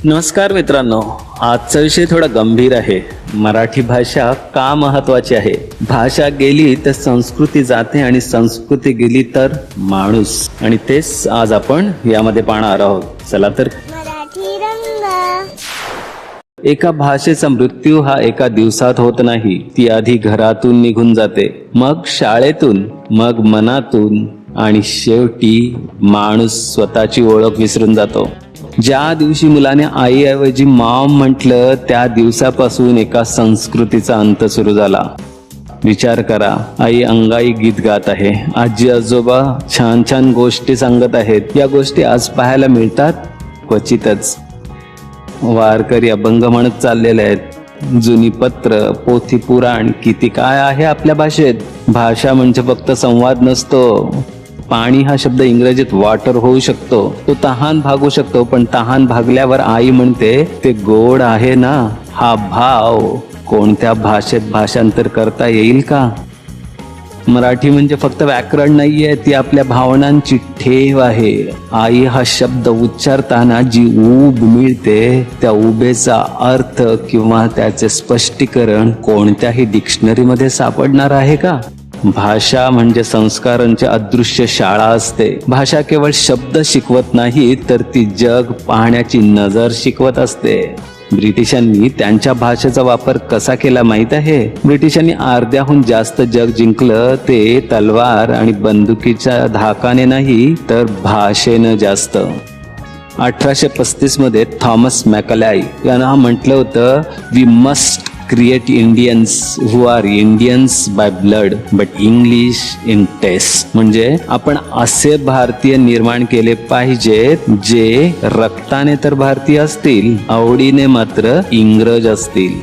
नमस्कार मित्रांनो, आजचा विषय थोडा गंभीर आहे. मराठी भाषा का महत्वाची आहे? भाषा गेली तर संस्कृती जाते आणि संस्कृती गेली तर माणूस. आणि तेच आज आपण यामध्ये पाहणार आहोत. चला तर. मराठी रंग. एका भाषेचा मृत्यू हा एका दिवसात होत नाही. ती आधी घरातून निघून जाते, मग शाळेतून, मग मनातून आणि शेवटी माणूस स्वतःची ओळख विसरून जातो. ज्या दिवशी मुलाने आईऐवजी मॉम म्हटलं, त्या दिवसापासून एका संस्कृतीचा अंत सुरू झाला. विचार करा, आई अंगाई गीत गात आहे, आजी आजोबा छान छान गोष्टी सांगत आहेत. या गोष्टी आज पाहायला मिळतात क्वचितच. वारकरी अभंग म्हणत चाललेले आहेत. जुनी पत्र, पोथी, पुराण, किती काय आहे आपल्या भाषेत. भाषा म्हणजे फक्त संवाद नसतो. पाणी हा शब्द इंग्रजीत वॉटर होऊ शकतो. तो तहान भागू शकतो, पण तहान भागल्यावर आई म्हणते ते गोड आहे ना. हा भाव कोणत्या भाषेत भाषांतर करता येईल का? मराठी म्हणजे फक्त व्याकरण नाहीये, ती आपल्या भावनांची ठेव आहे. आई हा शब्द उच्चारताना जी ऊब मिळते, त्या उबेचा अर्थ किंवा त्याचे स्पष्टीकरण कोणत्याही डिक्शनरीमध्ये सापडणार आहे का? भाषा म्हणजे संस्कारांची अदृश्य शाळा असते. भाषा केवळ शब्द शिकवत नाही, तर ती जग पाहण्याची नजर शिकवत असते. ब्रिटिशांनी त्यांच्या भाषेचा वापर कसा केला माहित आहे? ब्रिटिशांनी अर्ध्याहून जास्त जग जिंकलं ते तलवार आणि बंदुकीच्या धाकाने नाही, तर भाषेनं जास्त. 1835 मध्ये थॉमस मॅकलाय यांना म्हटलं होतं, we must create Indians who are Indians by blood but English in taste. म्हणजे आपण असे भारतीय निर्माण केले पाहिजेत जे रक्ताने तर भारतीय असतील, आवडीने मात्र इंग्रज असतील.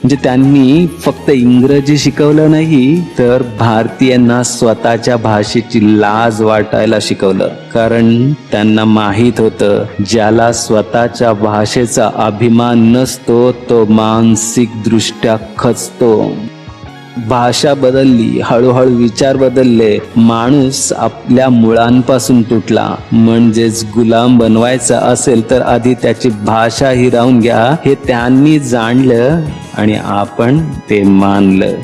म्हणजे त्यांनी फक्त इंग्रजी शिकवलं नाही, तर भारतीयांना स्वतःच्या भाषेची लाज वाटायला शिकवलं. कारण त्यांना माहित होतं, ज्याला स्वतःच्या भाषेचा अभिमान नसतो तो मानसिक दृष्ट्या खचतो. भाषा बदलली, हळूहळू विचार बदलले, माणूस आपल्या मुळांपासून तुटला. म्हणजेच गुलाम बनवायचा असेल तर आधी त्याची भाषा हिरावून घ्या, हे त्यांनी जाणलं आणि आपण ते मानलं.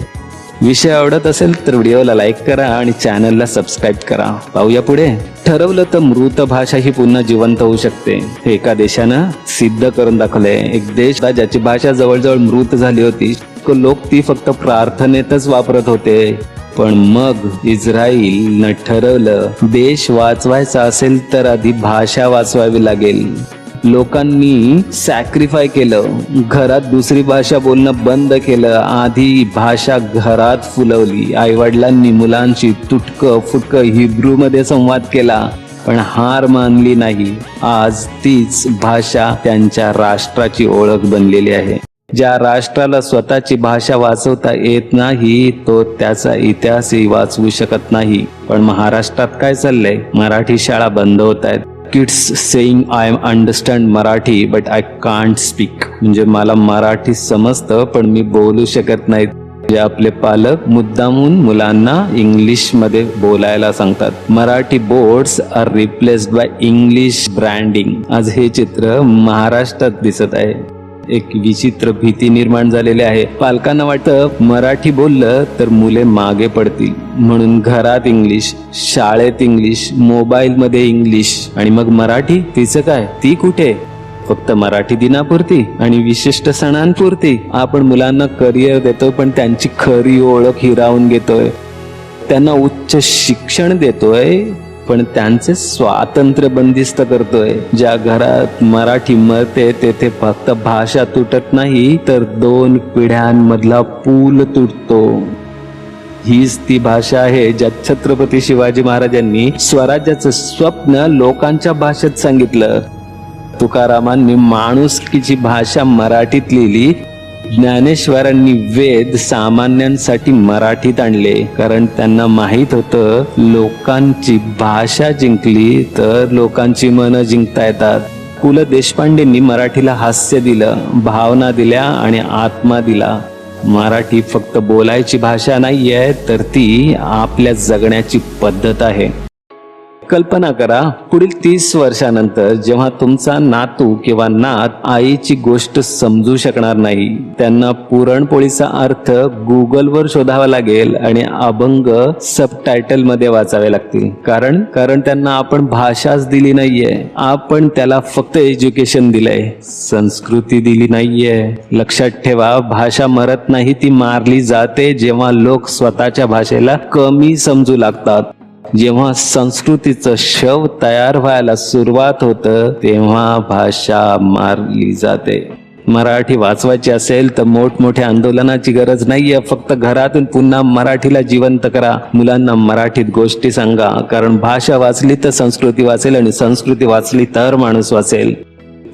विषय आवडत असेल तर व्हिडिओला लाईक करा आणि चॅनलला सबस्क्राईब करा. पाहूया पुढे. ठरवलं तर मृत भाषा ही पुन्हा जिवंत होऊ शकते. हे एका देशानं सिद्ध करून दाखवलंय. एक देश ज्याची भाषा जवळजवळ मृत झाली होती, लोक ती फक्त प्रार्थनेतच वापरत होते. पण मग इस्रायलनं ठरवलं, देश वाचवायचा असेल तर आधी भाषा वाचवावी लागेल. लोकांनी सॅक्रिफाय केलं, घरात दुसरी भाषा बोलणं बंद केलं, आधी भाषा घरात फुलवली. आईवडिलांनी मुलांशी तुटकं फुटकं हिब्रू मध्ये संवाद केला, पण हार मानली नाही. आज तीच भाषा त्यांच्या राष्ट्राची ओळख बनलेली आहे. ज्या राष्ट्राला स्वतःची भाषा वाचवता येत नाही, तो त्याचा इतिहासही वाचवू शकत नाही. पण महाराष्ट्रात काय चाललंय? मराठी शाळा बंद होत आहेत. Kids saying I understand Marathi but I can't speak. म्हणजे मला मराठी समजतं पण मी बोलू शकत नाही. जे आपले पालक मुद्दामून मुलांना इंग्लिश मध्ये बोलायला सांगतात. Marathi boards are replaced by English branding. आज हे चित्र महाराष्ट्रात दिसत आहे. एक विचित्र भीती निर्माण झालेली आहे. पालकांना वाटतं मराठी बोललं तर मुले मागे पडतील, म्हणून घरात इंग्लिश, शाळेत इंग्लिश, मोबाईल मध्ये इंग्लिश, आणि मग मराठी तिचं काय? ती कुठे? फक्त मराठी दिनापुरती आणि विशिष्ट सणांपुरती. आपण मुलांना करिअर देतोय, पण त्यांची खरी ओळख हिरावून घेतोय. त्यांना उच्च शिक्षण देतोय, पण त्यांचे स्वातंत्र्य बंदिस्त करतोय. ज्या घरात मराठी मरते तेथे फक्त भाषा तुटत नाही, तर 2 पिढ्यांमधला पूल तुटतो. हीच ती भाषा आहे ज्यात छत्रपती शिवाजी महाराजांनी स्वराज्याचं स्वप्न लोकांच्या भाषेत सांगितलं. तुकारामांनी माणुसकीची भाषा मराठीत लिहिली. ज्ञानेश्वरांनी वेद सामान्यांसाठी मराठीत आणले, कारण त्यांना माहित होतं, लोकांची भाषा जिंकली तर लोकांची मनं जिंकता येतात. पु ल देशपांडेंनी मराठीला हास्य दिलं, भावना दिल्या आणि आत्मा दिला. मराठी फक्त बोलायची भाषा नाहीये, तर ती आपल्या जगण्याची पद्धत आहे. कल्पना करा, पुढील 30 वर्षानंतर जेव्हा तुमचा नातू किंवा नात आईची गोष्ट समजू शकणार नाही, त्यांना पुरणपोळीचा अर्थ गुगलवर शोधावा लागेल आणि अभंग सबटायटल मध्ये वाचावे लागतील. कारण त्यांना आपण भाषाच दिली नाहीये. आपण त्याला फक्त एज्युकेशन दिलंय, संस्कृती दिली नाहीये. लक्षात ठेवा, भाषा मरत नाही, ती मारली जाते जेव्हा लोक स्वतःच्या भाषेला कमी समजू लागतात. जेव्हा संस्कृतीचं शव तयार व्हायला सुरुवात होतं तेव्हा भाषा मारली जाते. मराठी वाचवायची असेल तर मोठमोठ्या आंदोलनाची गरज नाहीये. फक्त घरातून पुन्हा मराठीला जिवंत करा. मुलांना मराठीत गोष्टी सांगा, कारण भाषा वाचली तर संस्कृती वाचेल आणि संस्कृती वाचली तर माणूस वाचेल.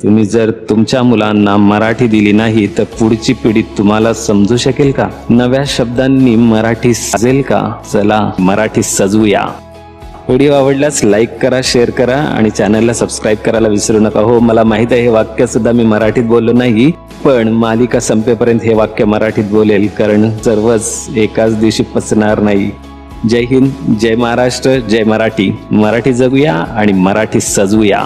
तुम्ही जर तुमच्या मुलांना मराठी दिली नाही तर पुढची पिढी तुम्हाला समजू शकेल का? नव्या शब्दांनी मराठी सजेल का? चला मराठी सजवूया. व्हिडिओ आवडल्यास लाईक करा, शेअर करा आणि चॅनलला सबस्क्राईब करायला विसरू नका. हो, मला माहित आहे हे वाक्य सुद्धा मी मराठीत बोललो नाही, पण मालिका संपेपर्यंत हे वाक्य मराठीत बोलेल, कारण सर्वच एकाच दिवशी पचणार नाही. जय हिंद, जय महाराष्ट्र, जय मराठी. मराठी जगूया आणि मराठी सजवूया.